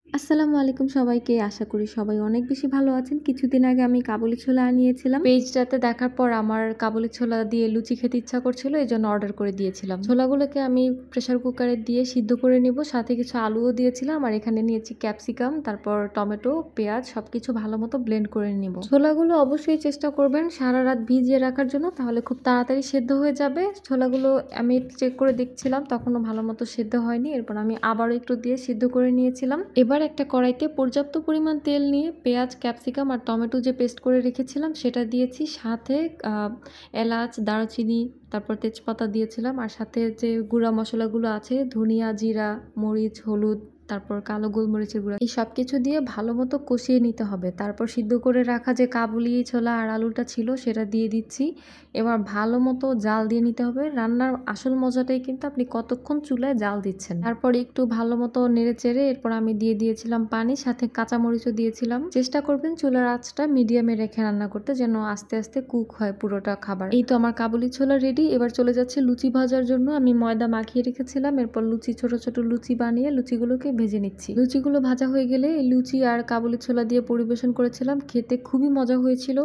আসসালামু আলাইকুম সবাইকে। আশা করি সবাই অনেক বেশি ভালো আছেন। কিছুদিন আগে আমি কাবুলি ছোলা আনিয়েছিলাম। পেজটাতে দেখার পর আমার কাবুলি ছোলা দিয়ে লুচি খেতে ইচ্ছা করছিল, এজন্য অর্ডার করে দিয়েছিলাম। ছোলাগুলোকে আমি প্রেসার কুকারে দিয়ে সিদ্ধ করে নিব, সাথে কিছু আলুও দিয়েছিলাম। আর এখানে নিয়েছি ক্যাপসিকাম, তারপর টমেটো, পেঁয়াজ সবকিছু ভালো মতো ব্লেন্ড করে নিব। ছোলাগুলো অবশ্যই চেষ্টা করবেন সারা রাত ভিজিয়ে রাখার জন্য, তাহলে খুব তাড়াতাড়ি সেদ্ধ হয়ে যাবে। ছোলাগুলো আমি চেক করে দেখছিলাম, তখনও ভালো মতো সেদ্ধ হয়নি। এরপর আমি আবারও একটু দিয়ে সিদ্ধ করে নিয়েছিলাম। এবার একটা কড়াইতে পর্যাপ্ত পরিমাণ তেল নিয়ে পেঁয়াজ, ক্যাপসিকাম আর টমেটো যে পেস্ট করে রেখেছিলাম সেটা দিয়েছি, সাথে এলাচ, দারুচিনি, তারপর তেজপাতা দিয়েছিলাম, আর সাথে যে গুঁড়া মশলাগুলো আছে ধনিয়া, জিরা, মরিচ, হলুদ, তারপর কালো গোলমরিচের গুঁড়া, এই সব কিছু দিয়ে ভালো মতো কষিয়ে নিতে হবে। তারপর সিদ্ধ করে রাখা যে কাবুলি ছোলা আর আলুটা ছিল সেটা দিয়ে দিচ্ছি। এবার ভালো মতো জাল দিয়ে নিতে হবে। রান্নার আসল মজাটাই কিন্তু আপনি কতক্ষণ চুলায় জাল দিচ্ছেন। তারপর একটু ভালো মতো নেড়ে চেড়ে এরপর আমি দিয়ে দিয়েছিলাম পানি, সাথে কাঁচামরিচও দিয়েছিলাম। চেষ্টা করবেন চুলার আঁচটা মিডিয়ামে রেখে রান্না করতে, যেন আস্তে আস্তে কুক হয় পুরোটা খাবার। এই তো আমার কাবুলি ছোলা রেডি। এবার চলে যাচ্ছে লুচি ভাজার জন্য। আমি ময়দা মাখিয়ে রেখেছিলাম, এরপর ছোট ছোট লুচি বানিয়ে লুচিগুলোকে ভেজে নিচ্ছি। লুচিগুলো ভাজা হয়ে গেলে এই লুচি আর কাবুলি ছোলা দিয়ে পরিবেশন করেছিলাম, খেতে খুবই মজা হয়েছিল।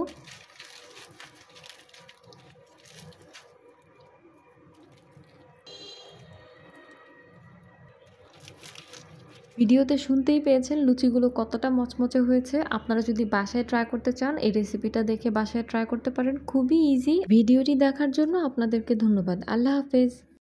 ভিডিওতে শুনতেই পেয়েছেন লুচিগুলো কতটা মচমচে হয়েছে। আপনারা যদি বাসায় ট্রাই করতে চান, এই রেসিপিটা দেখে বাসায় ট্রাই করতে পারেন, খুবই ইজি। ভিডিওটি দেখার জন্য আপনাদেরকে ধন্যবাদ। আল্লাহ হাফেজ।